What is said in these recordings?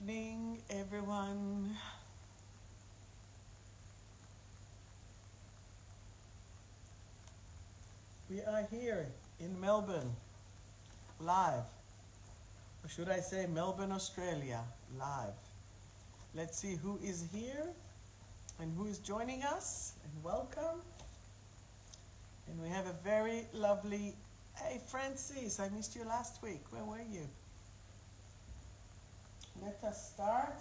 evening, everyone. We are here in Melbourne, live. Or should I say Melbourne, Australia, live. Let's see who is here and who is joining us, and welcome. And we have a very lovely, hey Francis, I missed you last week. Where were you? Let us start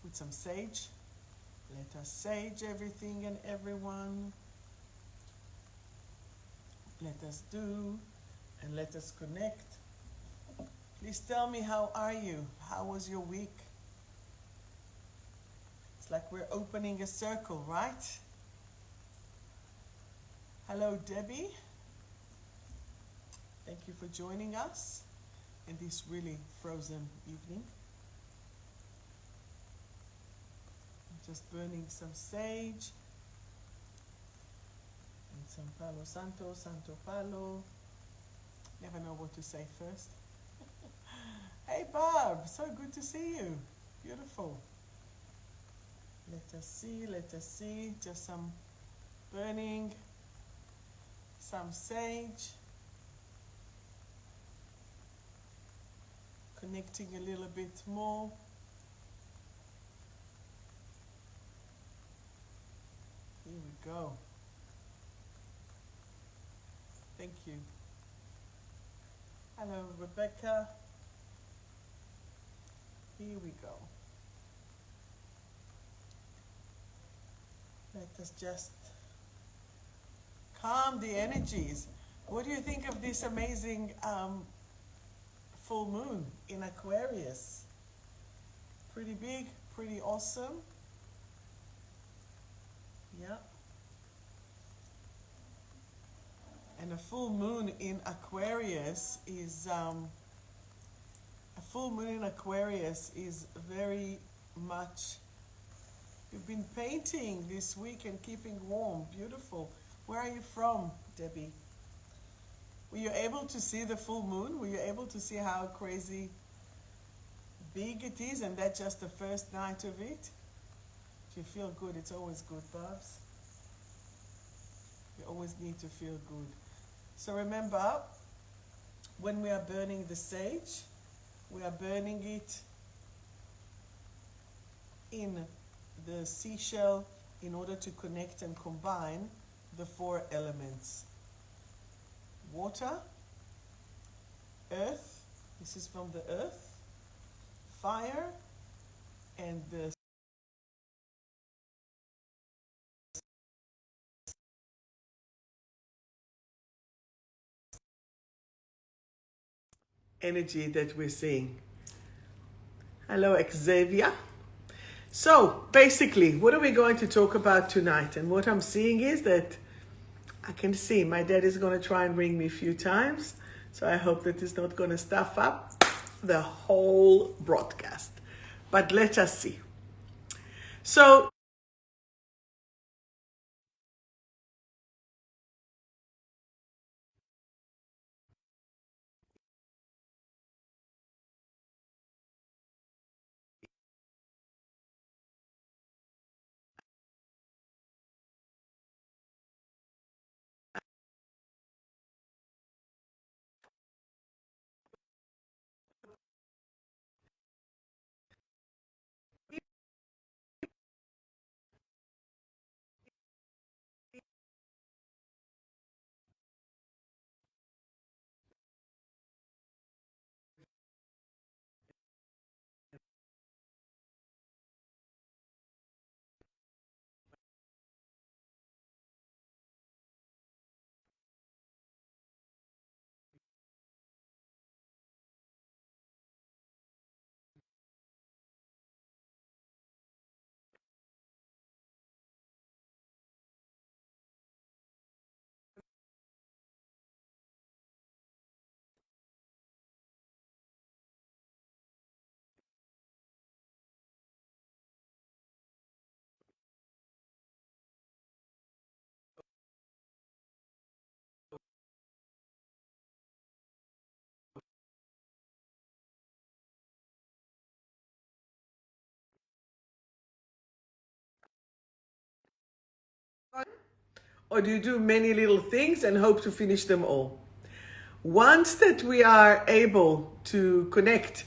with some sage. Let us sage everything and everyone. Let us do and let us connect. Please tell me, how are you? How was your week? It's like we're opening a circle, right? Hello, Debbie. Thank you for joining us in this really frozen evening. I'm just burning some sage and some Palo Santo, Santo Palo. Never know what to say first. Hey Barb, so good to see you. Beautiful. Let us see, just some burning, some sage. Connecting a little bit more. Here we go. Thank you. Hello, Rebecca. Here we go. Let us just calm the energies. What do you think of this amazing full moon in Aquarius? Pretty big, pretty awesome. Yeah. And a full moon in Aquarius is very much, you've been painting this week and keeping warm. Beautiful. Where are you from, Debbie? Were you able to see the full moon? Were you able to see how crazy big it is, and that's just the first night of it? Do you feel good? It's always good, Babs. You always need to feel good. So remember, when we are burning the sage, we are burning it in the seashell in order to connect and combine the 4 elements. Water, earth, this is from the earth, fire, and the energy that we're seeing. Hello, Xavier. So basically, what are we going to talk about tonight? And what I'm seeing is that I can see my dad is going to try and ring me a few times. So I hope that it's not going to stuff up the whole broadcast. But let us see. So or do you do many little things and hope to finish them all? Once that we are able to connect,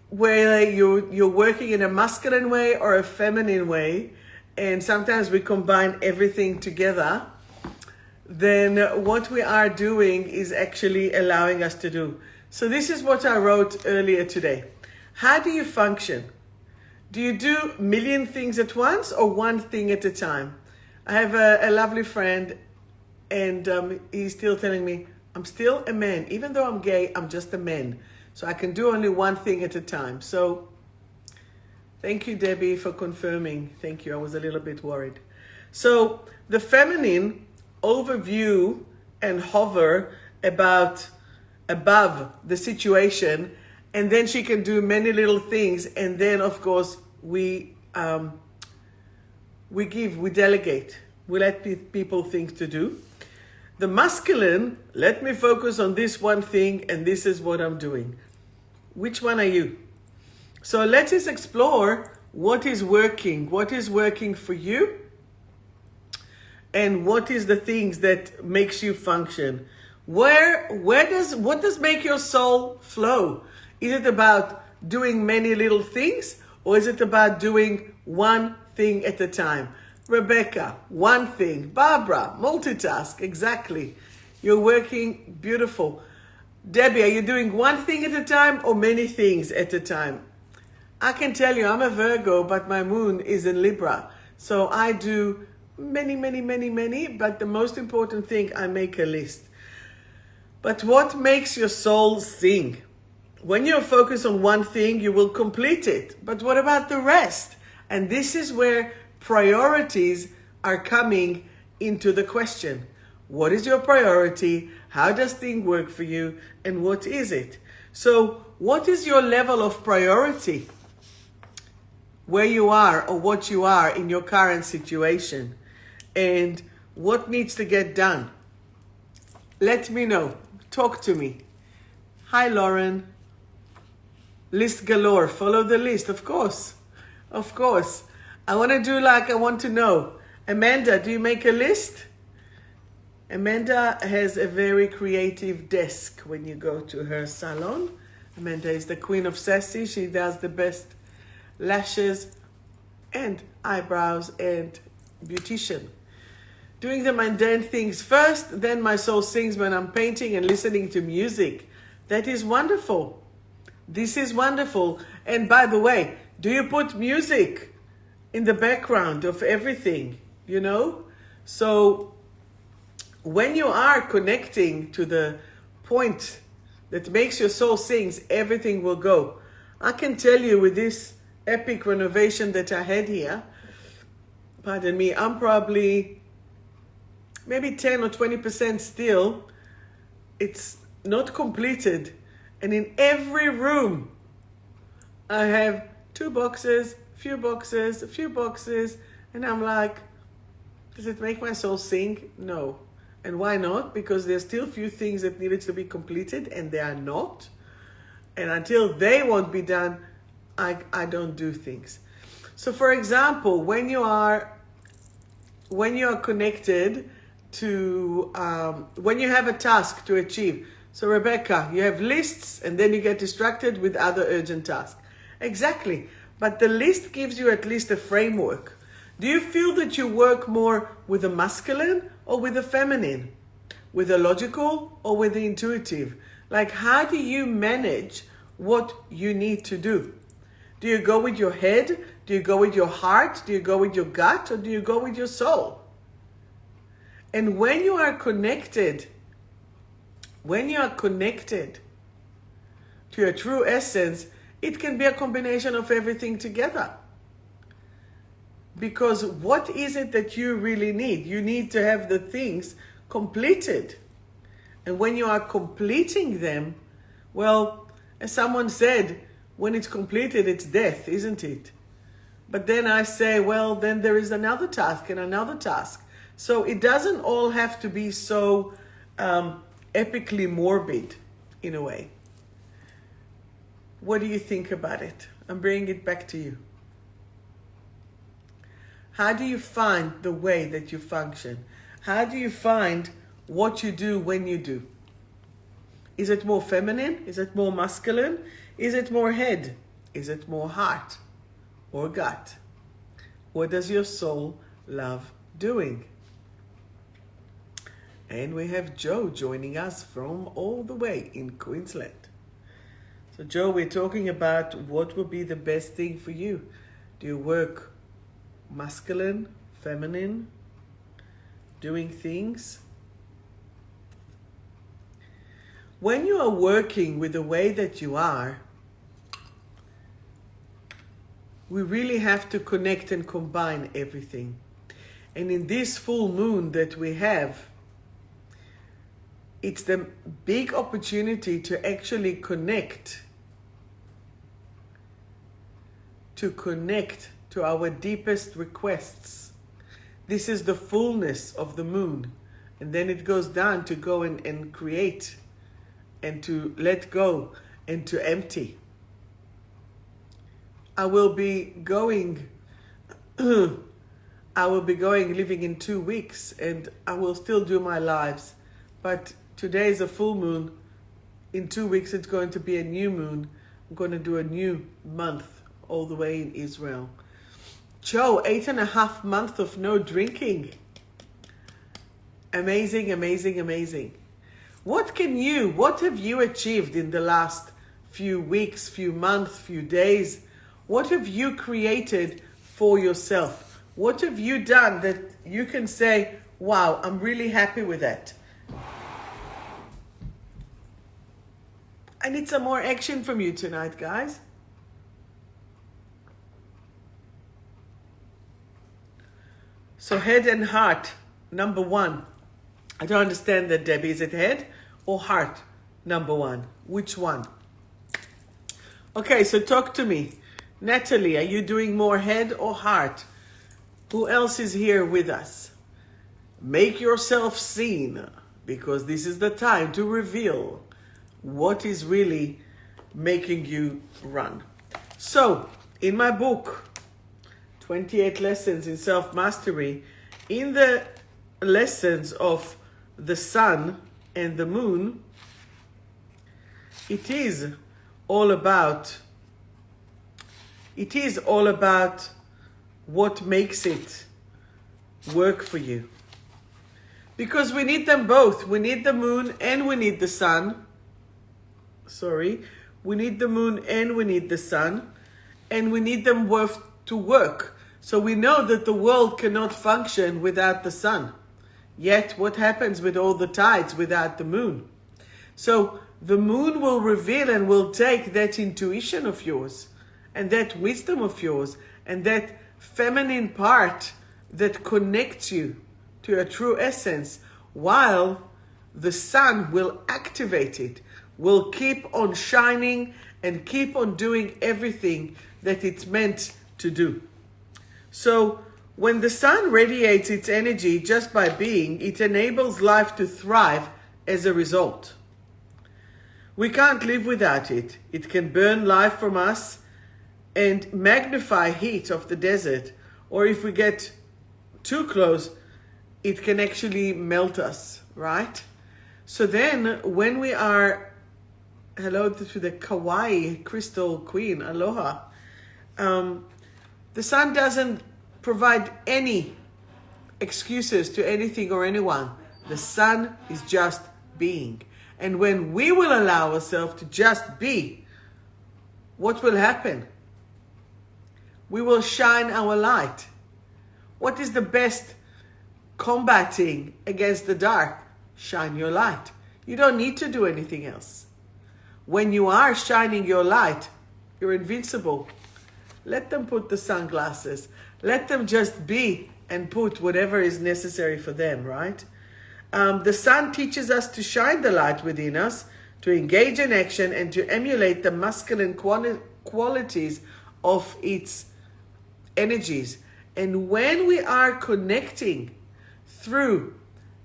whether you're working in a masculine way or a feminine way, and sometimes we combine everything together, then what we are doing is actually allowing us to do. So this is what I wrote earlier today. How do you function? Do you do a million things at once or one thing at a time? I have a lovely friend, and he's still telling me, I'm still a man. Even though I'm gay, I'm just a man. So I can do only one thing at a time. So thank you, Debbie, for confirming. Thank you. I was a little bit worried. So the feminine overview and hover above the situation, and then she can do many little things, and then of course we delegate, we let people things to do. The masculine, let me focus on this one thing, and this is what I'm doing. Which one are you? So let us explore what is working for you, and what is the things that makes you function. What does make your soul flow? Is it about doing many little things, or is it about doing one thing at a time? Rebecca, one thing. Barbara, multitask, exactly. You're working beautiful. Debbie, are you doing one thing at a time or many things at a time? I can tell you, I'm a Virgo, but my moon is in Libra. So I do many, but the most important thing, I make a list. But what makes your soul sing? When you're focused on one thing, you will complete it. But what about the rest? And this is where priorities are coming into the question. What is your priority? How does things work for you? And what is it? So what is your level of priority? Where you are or what you are in your current situation? And what needs to get done? Let me know. Talk to me. Hi, Lauren. List galore. Follow the list, of course. Of course. I want to do like I want to know. Amanda, do you make a list? Amanda has a very creative desk when you go to her salon. Amanda is the queen of sassy. She does the best lashes and eyebrows and beautician. Doing the mundane things first, then my soul sings when I'm painting and listening to music. That is wonderful. This is wonderful. And by the way, do you put music in the background of everything, you know? So when you are connecting to the point that makes your soul sings, everything will go. I can tell you with this epic renovation that I had here, pardon me, I'm probably maybe 10 or 20% still. It's not completed. And in every room, I have 2 boxes, a few boxes, and I'm like, does it make my soul sing? No. And why not? Because there's still a few things that needed to be completed, and they are not. And until they won't be done, I don't do things. So for example, when you are connected to, when you have a task to achieve. So Rebecca, you have lists and then you get distracted with other urgent tasks. Exactly. But the list gives you at least a framework. Do you feel that you work more with the masculine or with the feminine? With the logical or with the intuitive? Like, how do you manage what you need to do? Do you go with your head? Do you go with your heart? Do you go with your gut? Or do you go with your soul? And when you are connected to your true essence, it can be a combination of everything together. Because what is it that you really need? You need to have the things completed. And when you are completing them, well, as someone said, when it's completed, it's death, isn't it? But then I say, well, then there is another task and another task. So it doesn't all have to be so epically morbid in a way. What do you think about it? I'm bringing it back to you. How do you find the way that you function? How do you find what you do when you do? Is it more feminine? Is it more masculine? Is it more head? Is it more heart or gut? What does your soul love doing? And we have Joe joining us from all the way in Queensland. So Joe, we're talking about what would be the best thing for you. Do you work masculine, feminine, doing things? When you are working with the way that you are, we really have to connect and combine everything. And in this full moon that we have, it's the big opportunity to actually connect to our deepest requests. This is the fullness of the moon. And then it goes down to go and create and to let go and to empty. I will be going living in 2 weeks, and I will still do my lives. But today is a full moon. In 2 weeks, it's going to be a new moon. I'm going to do a new month all the way in Israel. Joe, 8.5 months of no drinking. Amazing, amazing, amazing. What have you achieved in the last few weeks, few months, few days? What have you created for yourself? What have you done that you can say, wow, I'm really happy with that? I need some more action from you tonight, guys. So head and heart, number 1. I don't understand that, Debbie. Is it head or heart, number 1? Which one? Okay, so talk to me. Natalie, are you doing more head or heart? Who else is here with us? Make yourself seen, because this is the time to reveal what is really making you run. So, in my book, 28 Lessons in Self-Mastery, in the lessons of the sun and the moon, it is all about what makes it work for you. Because we need them both. We need the moon and we need the sun. We need the moon and we need the sun. And we need them both to work. So we know that the world cannot function without the sun. Yet what happens with all the tides without the moon? So the moon will reveal and will take that intuition of yours and that wisdom of yours and that feminine part that connects you to your true essence, while the sun will activate it, will keep on shining and keep on doing everything that it's meant to do. So when the sun radiates its energy just by being, it enables life to thrive as a result. We can't live without it. It can burn life from us and magnify heat of the desert. Or if we get too close, it can actually melt us, right? So then when we are, hello to the kawaii crystal queen, aloha. The sun doesn't provide any excuses to anything or anyone. The sun is just being. And when we will allow ourselves to just be, what will happen? We will shine our light. What is the best combating against the dark? Shine your light. You don't need to do anything else. When you are shining your light, you're invincible. Let them put the sunglasses. Let them just be and put whatever is necessary for them, right? The sun teaches us to shine the light within us, to engage in action, and to emulate the masculine qualities of its energies. And when we are connecting through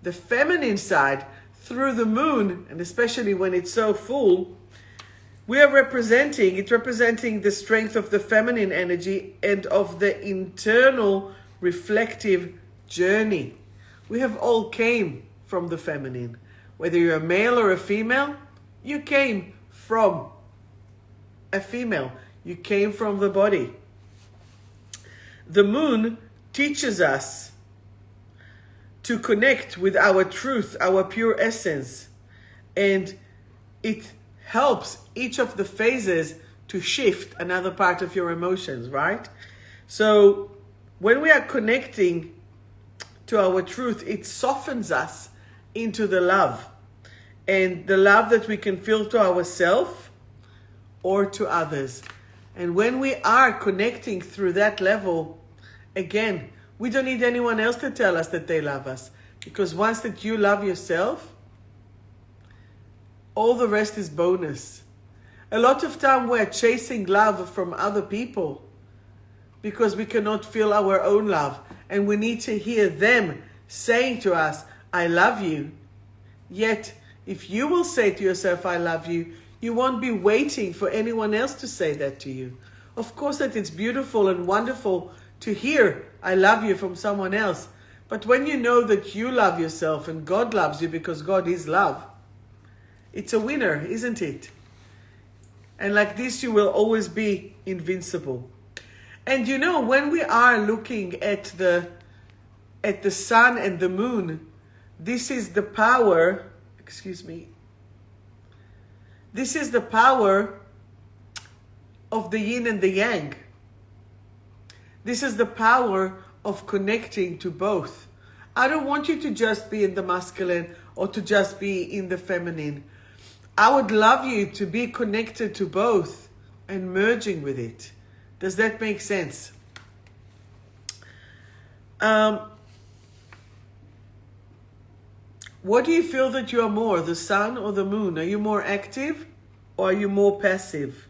the feminine side, through the moon, and especially when it's so full, we are representing the strength of the feminine energy and of the internal reflective journey. We have all came from the feminine. Whether you're a male or a female, you came from a female. You came from the body. The moon teaches us to connect with our truth, our pure essence, and it helps each of the phases to shift another part of your emotions, right? So when we are connecting to our truth, it softens us into the love, and the love that we can feel to ourselves or to others. And when we are connecting through that level, again, we don't need anyone else to tell us that they love us, because once that you love yourself, all the rest is bonus. A lot of time we're chasing love from other people because we cannot feel our own love, and we need to hear them saying to us, I love you. Yet, if you will say to yourself, I love you, you won't be waiting for anyone else to say that to you. Of course that it's beautiful and wonderful to hear, I love you from someone else. But when you know that you love yourself and God loves you because God is love, it's a winner, isn't it? And like this, you will always be invincible. And you know, when we are looking at the sun and the moon, this is the power, this is the power of the yin and the yang. This is the power of connecting to both. I don't want you to just be in the masculine or to just be in the feminine. I would love you to be connected to both and merging with it. Does that make sense? What do you feel that you are more, the sun or the moon? Are you more active or are you more passive?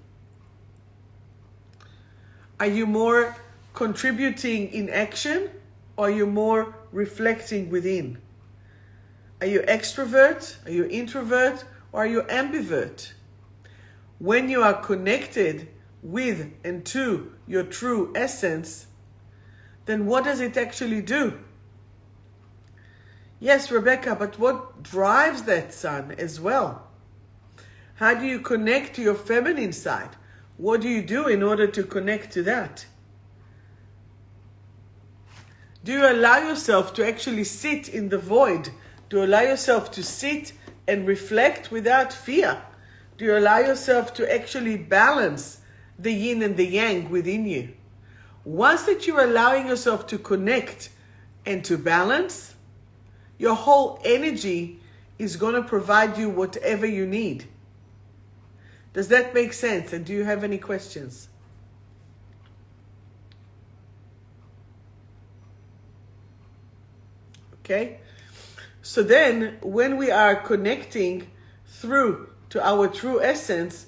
Are you more contributing in action or are you more reflecting within? Are you extrovert? Are you introvert? Or are you ambivert? When you are connected with and to your true essence, then what does it actually do? Yes, Rebecca, but what drives that sun as well? How do you connect to your feminine side? What do you do in order to connect to that? Do you allow yourself to actually sit in the void? Do you allow yourself to sit and reflect without fear? Do you allow yourself to actually balance the yin and the yang within you? Once that you're allowing yourself to connect and to balance, your whole energy is going to provide you whatever you need. Does that make sense? And do you have any questions? Okay? So then, when we are connecting through to our true essence,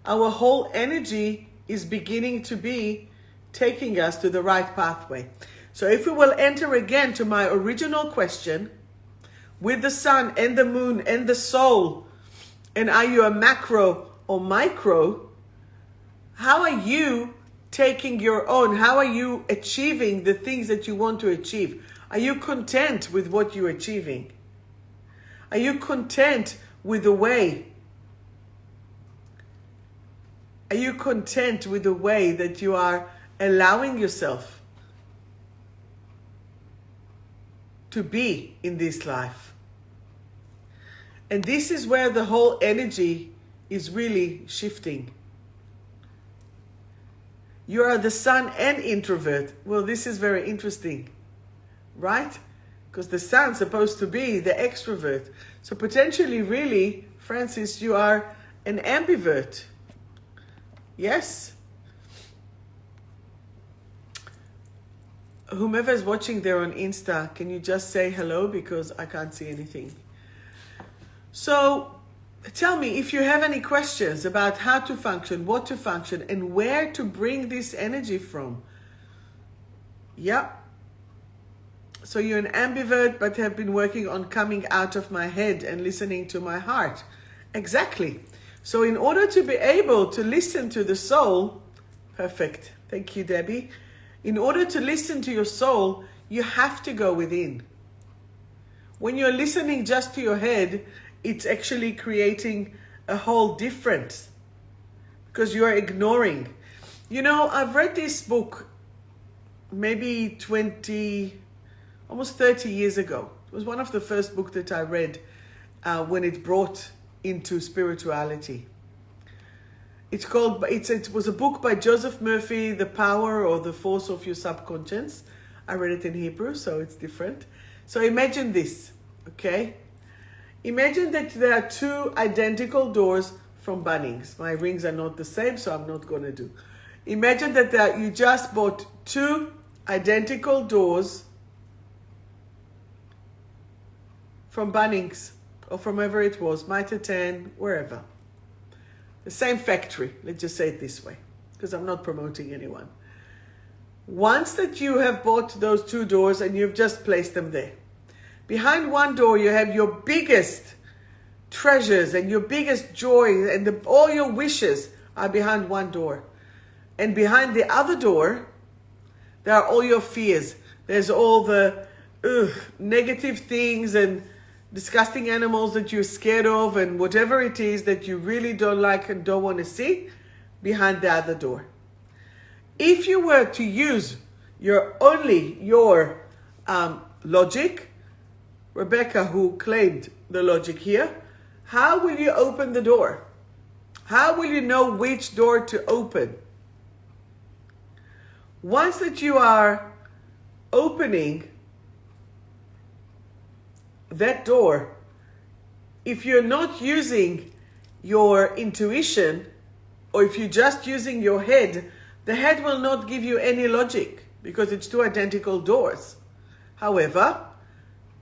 our whole energy is beginning to be taking us to the right pathway. So if we will enter again to my original question, with the sun and the moon and the soul, and are you a macro or micro, how are you taking your own? How are you achieving the things that you want to achieve? Are you content with what you're achieving? Are you content with the way? Are you content with the way that you are allowing yourself to be in this life? And this is where the whole energy is really shifting. You are the sun and introvert. Well, this is very interesting, right? Because the sun's supposed to be the extrovert. So potentially, really, Francis, you are an ambivert. Yes? Whomever is watching there on Insta, can you just say hello? Because I can't see anything. So tell me if you have any questions about how to function, what to function, and where to bring this energy from. Yeah. So you're an ambivert, but have been working on coming out of my head and listening to my heart. Exactly. So in order to be able to listen to the soul, perfect. Thank you, Debbie. In order to listen to your soul, you have to go within. When you're listening just to your head, it's actually creating a whole difference because you are ignoring. You know, I've read this book maybe 20, almost 30 years ago. It was one of the first books that I read when it brought into spirituality. It was a book by Joseph Murphy, The Power or the Force of Your Subconscious. I read it in Hebrew, so it's different. So imagine this, okay? Imagine that there are two identical doors from Bunnings. My rings are not the same, so I'm not going to do. Imagine that you just bought two identical doors from Bunnings or from wherever it was, Mitre 10, wherever. The same factory, let's just say it this way, because I'm not promoting anyone. Once that you have bought those two doors and you've just placed them there, behind one door you have your biggest treasures and your biggest joy and all your wishes are behind one door. And behind the other door, there are all your fears. There's all the negative things and disgusting animals that you're scared of and whatever it is that you really don't like and don't want to see behind the other door. If you were to use your logic, Rebecca, who claimed the logic here, how will you open the door? How will you know which door to open? Once that you are opening that door, if you're not using your intuition, or if you're just using your head, the head will not give you any logic because it's two identical doors. However,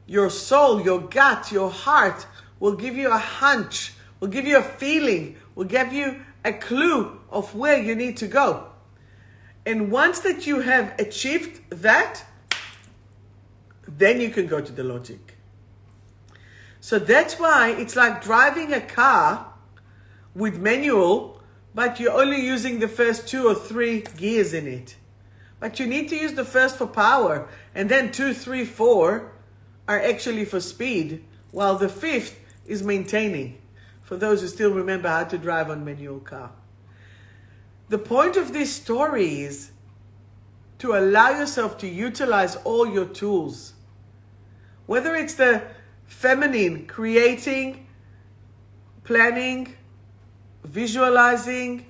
your soul, your gut, your heart will give you a hunch, will give you a feeling, will give you a clue of where you need to go. And once that you have achieved that, then you can go to the logic. So that's why it's like driving a car with manual, but you're only using the first 2 or 3 gears in it. But you need to use the first for power, and then 2, 3, 4 are actually for speed, while the 5th is maintaining, for those who still remember how to drive on manual car. The point of this story is to allow yourself to utilize all your tools. Whether it's the feminine, creating, planning, visualizing,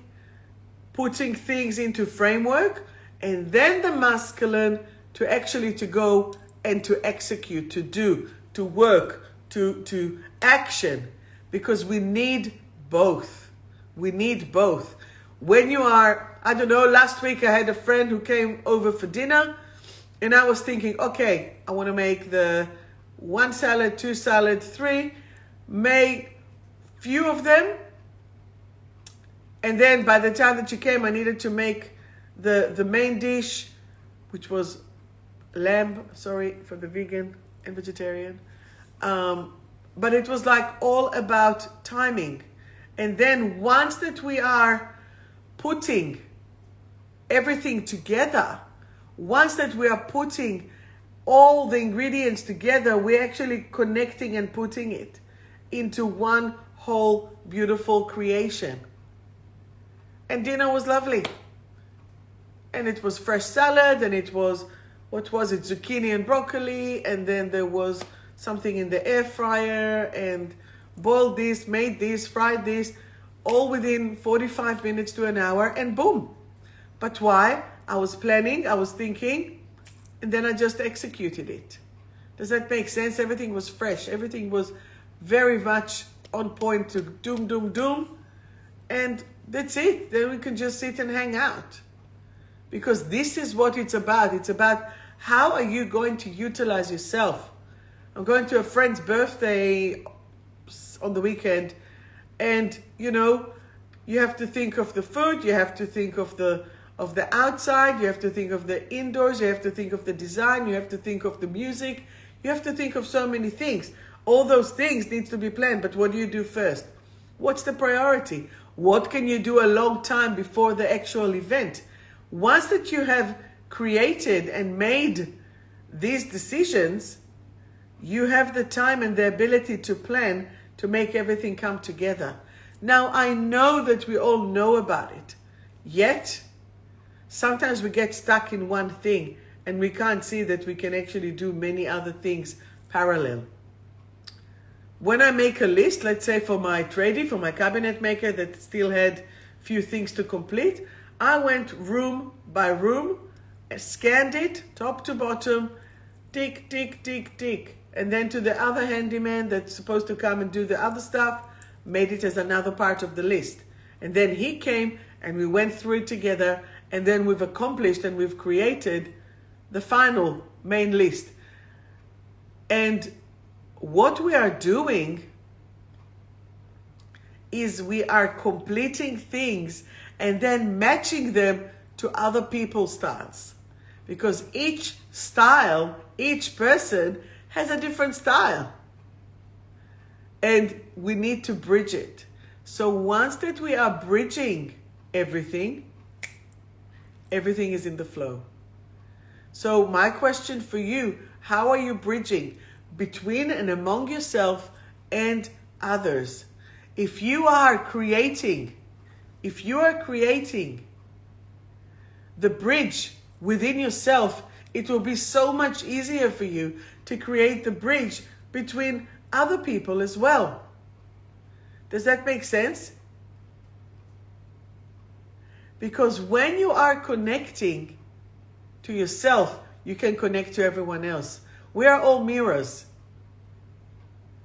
putting things into framework, and then the masculine to actually to go and to execute, to do, to work, to action, because we need both. We need both. When you are, I don't know, last week I had a friend who came over for dinner and I was thinking, okay, I want to make the 1 salad, 2 salad, 3, make few of them. And then by the time that she came, I needed to make the main dish, which was lamb, sorry for the vegan and vegetarian. But it was like all about timing. And then once that we are putting everything together, once that we are putting all the ingredients together, we're actually connecting and putting it into one whole beautiful creation. And dinner was lovely. And it was fresh salad, and it was, what was it, zucchini and broccoli, and then there was something in the air fryer, and boiled this, made this, fried this, all within 45 minutes to an hour, and boom. But why? I was planning, I was thinking, and then I just executed it. Does that make sense? Everything was fresh. Everything was very much on point to doom, doom, doom. And that's it. Then we can just sit and hang out. Because this is what it's about. It's about how are you going to utilize yourself. I'm going to a friend's birthday on the weekend, and you know, you have to think of the food, you have to think of the outside, you have to think of the indoors, you have to think of the design, you have to think of the music, you have to think of so many things. All those things need to be planned, but what do you do first? What's the priority? What can you do a long time before the actual event? Once that you have created and made these decisions, you have the time and the ability to plan to make everything come together. Now, I know that we all know about it, yet sometimes we get stuck in one thing and we can't see that we can actually do many other things parallel. When I make a list, let's say for my tradie, for my cabinet maker that still had a few things to complete, I went room by room, scanned it top to bottom, tick, tick, tick, tick. And then to the other handyman that's supposed to come and do the other stuff, made it as another part of the list. And then he came and we went through it together, and then we've accomplished and we've created the final main list. And what we are doing is we are completing things and then matching them to other people's styles. Because each style, each person has a different style. And we need to bridge it. So once that we are bridging everything, everything is in the flow. So my question for you, how are you bridging between and among yourself and others? If you are creating the bridge within yourself, it will be so much easier for you to create the bridge between other people as well. Does that make sense? Because when you are connecting to yourself, you can connect to everyone else. We are all mirrors.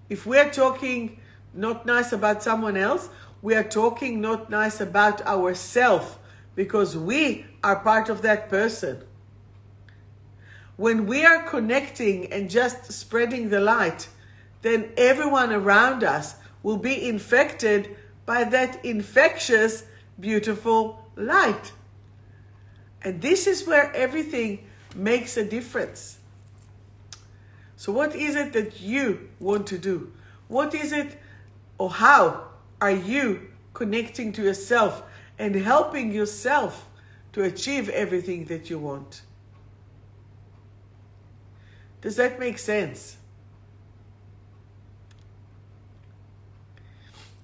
If we're talking not nice about someone else, we are talking not nice about ourselves, because we are part of that person. When we are connecting and just spreading the light, then everyone around us will be infected by that infectious, beautiful light. And this is where everything makes a difference. So what is it that you want to do? What is it, or how are you connecting to yourself and helping yourself to achieve everything that you want? Does that make sense?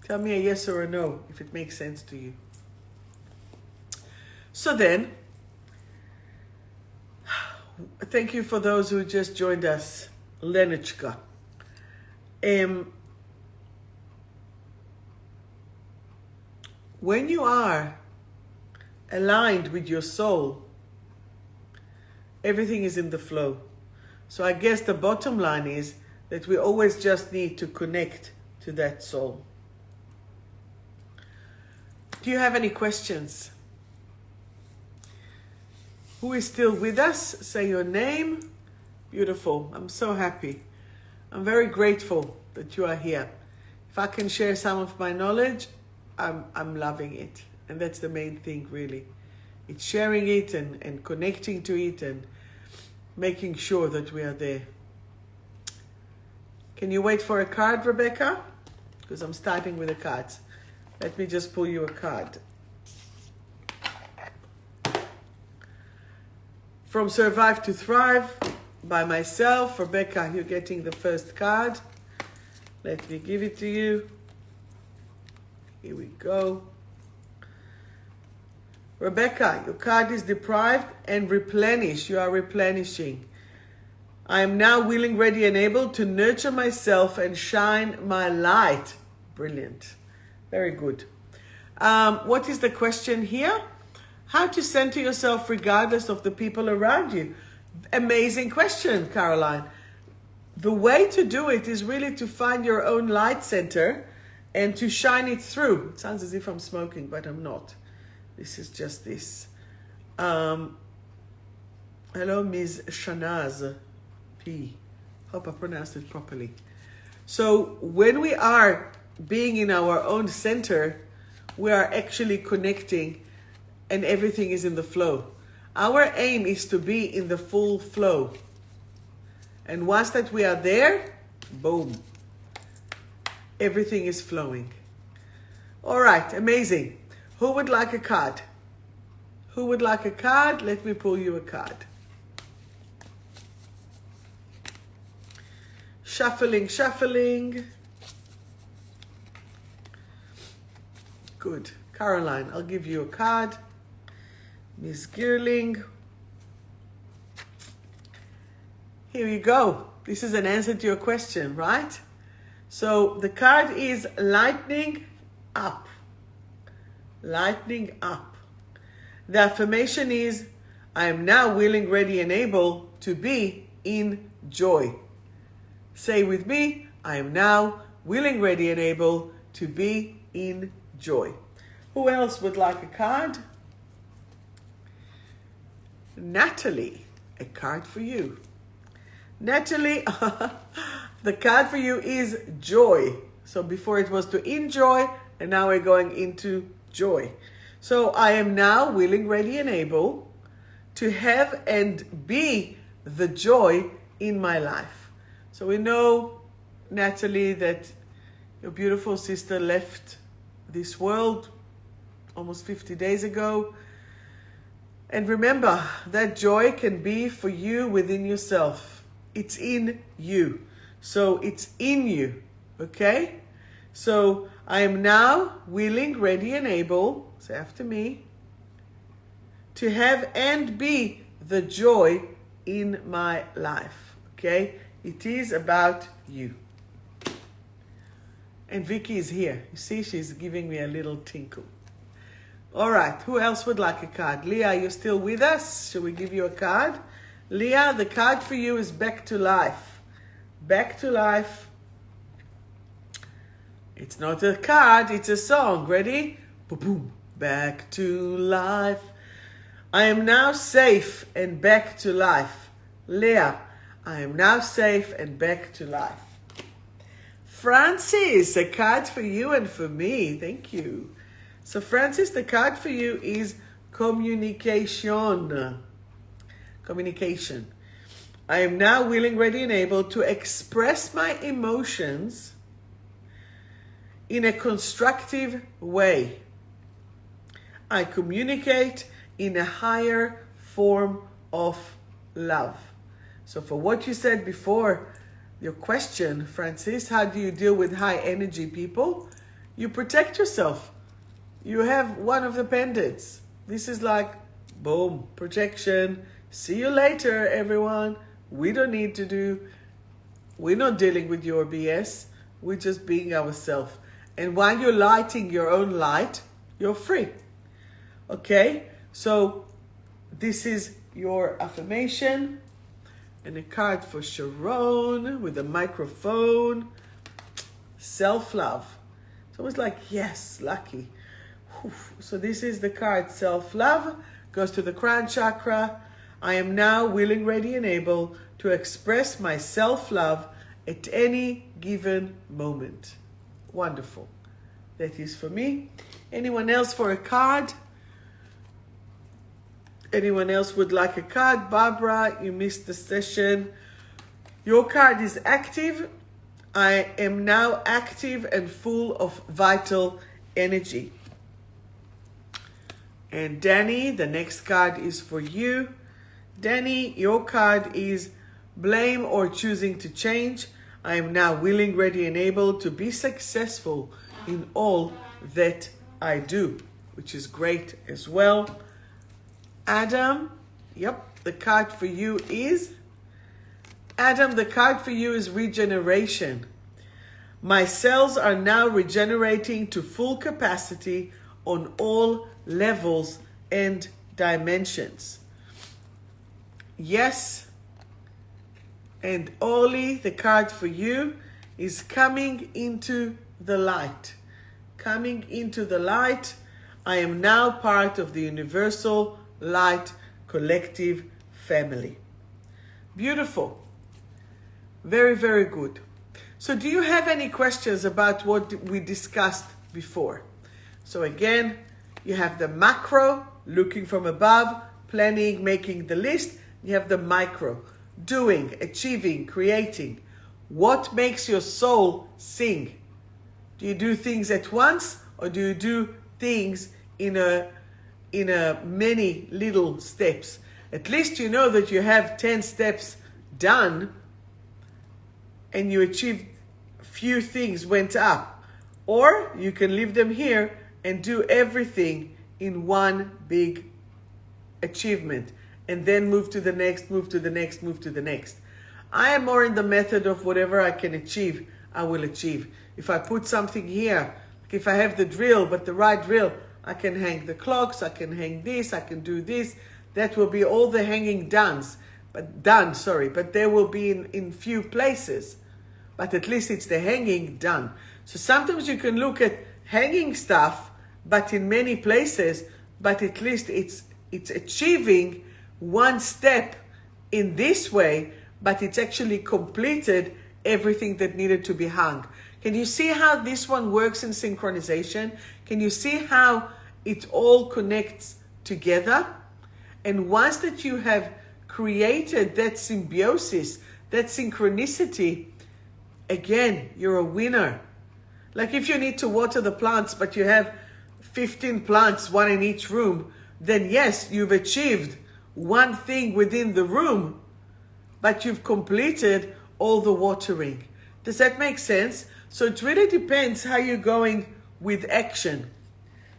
Tell me a yes or a no if it makes sense to you. So then, thank you for those who just joined us. 𝗦𝗫𝗀𝗃. When you are aligned with your soul, everything is in the flow. So I guess the bottom line is that we always just need to connect to that soul. Do you have any questions? Who is still with us? Say your name. Beautiful. I'm so happy. I'm very grateful that you are here. If I can share some of my knowledge, I'm loving it. And that's the main thing, really. It's sharing it and connecting to it and making sure that we are there. Can you wait for a card, Rebecca? Because I'm starting with the cards. Let me just pull you a card. From Survive to Thrive by myself. Rebecca, you're getting the first card. Let me give it to you. Here we go. Rebecca, your card is deprived and replenish. You are replenishing. I am now willing, ready, and able to nurture myself and shine my light. Brilliant. Very good. What is the question here? How to center yourself regardless of the people around you? Amazing question, Caroline. The way to do it is really to find your own light center and to shine it through. It sounds as if I'm smoking, but I'm not. This is just this. Hello, Ms. Shanaz P. Hope I pronounced it properly. So when we are being in our own center, we are actually connecting and everything is in the flow. Our aim is to be in the full flow. And once that we are there, boom, everything is flowing. All right, amazing. Who would like a card? Who would like a card? Let me pull you a card. Shuffling, shuffling. Good. Caroline, I'll give you a card. Miss Geerling. Here you go. This is an answer to your question, right? So the card is lightening up. Lightening up. The affirmation is, I am now willing, ready, and able to be in joy. Say with me, I am now willing, ready, and able to be in joy. Who else would like a card? Natalie, a card for you. Natalie, the card for you is joy. So before it was to enjoy, and now we're going into joy. So I am now willing, ready, and able to have and be the joy in my life. So we know, Natalie, that your beautiful sister left this world almost 50 days ago. And remember, that joy can be for you within yourself. It's in you. So it's in you, okay? So I am now willing, ready, and able, say after me, to have and be the joy in my life, okay? It is about you. And Vicky is here. You see, she's giving me a little tinkle. All right, who else would like a card? Leah, you're still with us? Shall we give you a card? Leah, the card for you is back to life. Back to life. It's not a card, it's a song. Ready? Boom, boom. Back to life. I am now safe and back to life. Leah, I am now safe and back to life. Francis, a card for you and for me. Thank you. So Francis, the card for you is communication. Communication. I am now willing, ready, and able to express my emotions in a constructive way. I communicate in a higher form of love. So for what you said before, your question, Francis, how do you deal with high energy people? You protect yourself. You have one of the pendants. This is like, boom, protection. See you later, everyone. We don't need to do, we're not dealing with your BS. We're just being ourselves. And while you're lighting your own light, you're free. Okay? So this is your affirmation. And a card for Sharon with a microphone. Self-love. It's almost like, yes, lucky. So this is the card, self-love. Goes to the crown chakra. I am now willing, ready, and able to express my self-love at any given moment. Wonderful. That is for me. Anyone else for a card? Anyone else would like a card? Barbara, you missed the session. Your card is active. I am now active and full of vital energy. And Danny, the next card is for you. Danny, your card is blame or choosing to change. I am now willing, ready, and able to be successful in all that I do, which is great as well. Adam, yep, the card for you is, Adam, the card for you is regeneration. My cells are now regenerating to full capacity on all levels and dimensions. Yes. And Oli, the card for you is coming into the light. Coming into the light. I am now part of the universal light collective family. Beautiful. Very, very good. So do you have any questions about what we discussed before? So again, you have the macro, looking from above, planning, making the list. You have the micro, doing, achieving, creating. What makes your soul sing? Do you do things at once, or do you do things in a many little steps? At least you know that you have 10 steps done, and you achieved few things went up. Or you can leave them here and do everything in one big achievement, and then move to the next, move to the next, move to the next. I am more in the method of whatever I can achieve, I will achieve. If I put something here, like if I have the drill, but the right drill, I can hang the clocks, I can hang this, I can do this. That will be all the hanging done, but there will be in few places. But at least it's the hanging done. So sometimes you can look at hanging stuff, but in many places, but at least it's achieving one step in this way, but it's actually completed everything that needed to be hung. Can you see how this one works in synchronization? Can you see how it all connects together? And once that you have created that symbiosis, that synchronicity, again, you're a winner. Like if you need to water the plants, but you have 15 plants, one in each room, then yes, you've achieved one thing within the room, but you've completed all the watering. Does that make sense? So it really depends how you're going with action.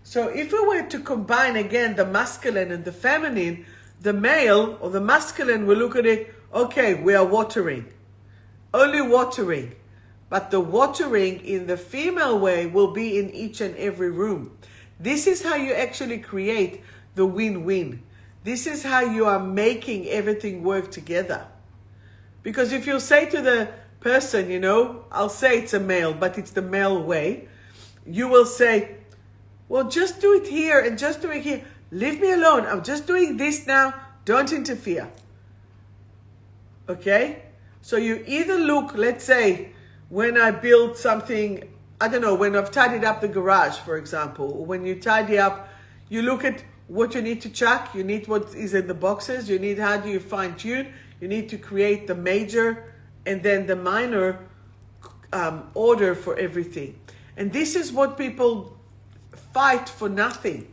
So if we were to combine again the masculine and the feminine, the male or the masculine will look at it, okay, we are watering. Only watering. But the watering in the female way will be in each and every room. This is how you actually create the win-win. This is how you are making everything work together. Because if you say to the person, you know, I'll say it's a male, but it's the male way, you will say, well, just do it here and just do it here. Leave me alone. I'm just doing this now. Don't interfere. Okay? So you either look, let's say, when I build something, I don't know, when I've tidied up the garage, for example, or when you tidy up, you look at what you need to chuck, you need what is in the boxes, you need how do you fine tune, you need to create the major and then the minor order for everything. And this is what people fight for nothing,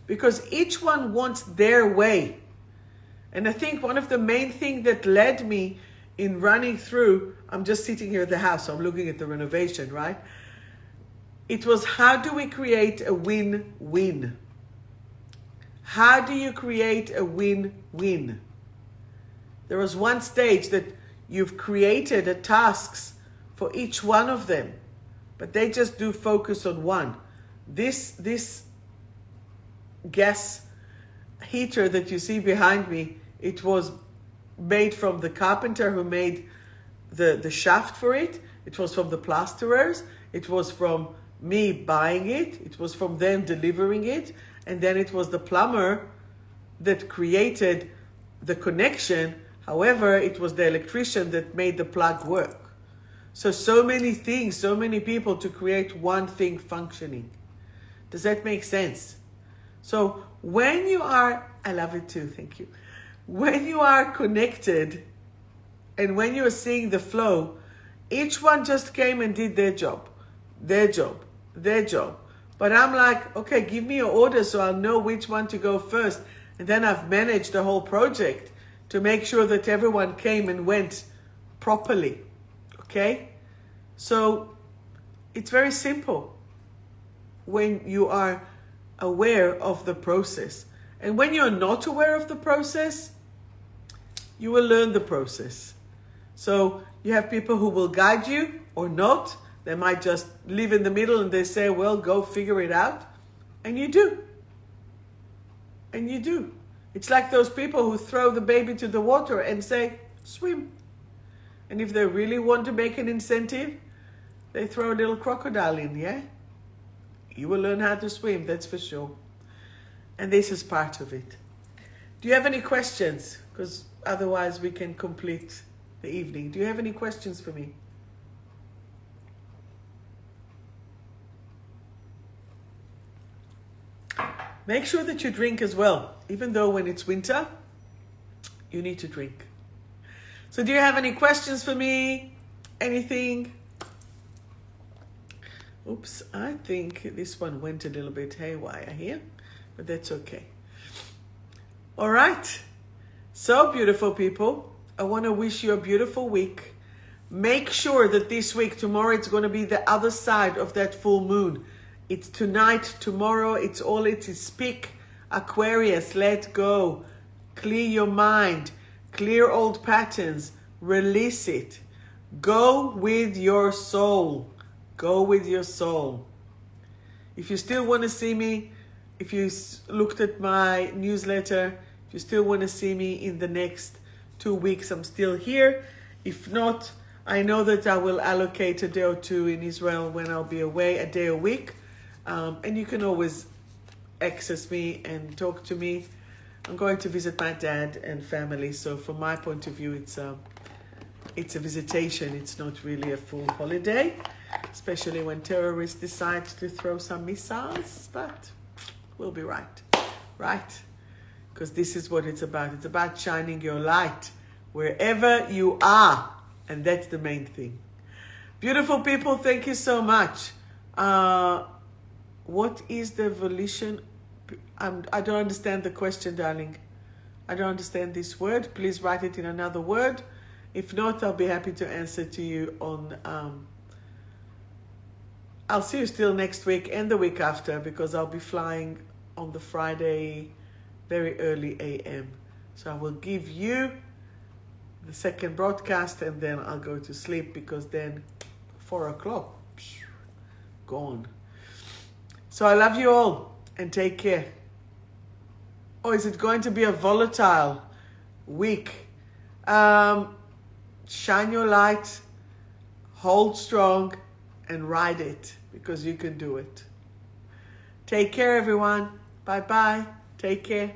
because each one wants their way. And I think one of the main things that led me in running through, I'm just sitting here at the house, so I'm looking at the renovation, right? It was, how do we create a win-win? How do you create a win-win? There was one stage that you've created a tasks for each one of them, but they just do focus on one. This gas heater that you see behind me, it was made from the carpenter who made the shaft for it. It was from the plasterers. It was from me buying it. It was from them delivering it. And then it was the plumber that created the connection. However, it was the electrician that made the plug work. So many things, so many people to create one thing functioning. Does that make sense? So when you are, I love it too, thank you. When you are connected and when you are seeing the flow, each one just came and did their job, their job, their job. But I'm like, okay, give me your order so I'll know which one to go first. And then I've managed the whole project to make sure that everyone came and went properly. Okay? So it's very simple when you are aware of the process. And when you're not aware of the process, you will learn the process. So you have people who will guide you or not. They might just live in the middle and they say, well, go figure it out. And you do. And you do. It's like those people who throw the baby to the water and say, swim. And if they really want to make an incentive, they throw a little crocodile in, yeah? You will learn how to swim, that's for sure. And this is part of it. Do you have any questions? Because otherwise we can complete the evening. Do you have any questions for me? Make sure that you drink as well. Even though when it's winter, you need to drink. So do you have any questions for me? Anything? Oops, I think this one went a little bit haywire here, but that's okay. All right. So beautiful people, I want to wish you a beautiful week. Make sure that this week, tomorrow, it's going to be the other side of that full moon. It's tonight, tomorrow, it's all it is. Speak, Aquarius, let go. Clear your mind. Clear old patterns. Release it. Go with your soul. Go with your soul. If you still want to see me, if you looked at my newsletter, if you still want to see me in the next 2 weeks, I'm still here. If not, I know that I will allocate a day or two in Israel when I'll be away, a day a week. And you can always access me and talk to me. I'm going to visit my dad and family. So from my point of view, it's a visitation. It's not really a full holiday, especially when terrorists decide to throw some missiles. But we'll be right? Because this is what it's about. It's about shining your light wherever you are. And that's the main thing. Beautiful people, thank you so much. What is the volition? I don't understand the question, darling. I don't understand this word. Please write it in another word. If not, I'll be happy to answer to you on... I'll see you still next week and the week after, because I'll be flying on the Friday very early a.m. So I will give you the second broadcast and then I'll go to sleep, because then 4 o'clock, gone. So I love you all and take care. Oh, is it going to be a volatile week? Shine your light, hold strong, and ride it, because you can do it. Take care, everyone. Bye-bye. Take care.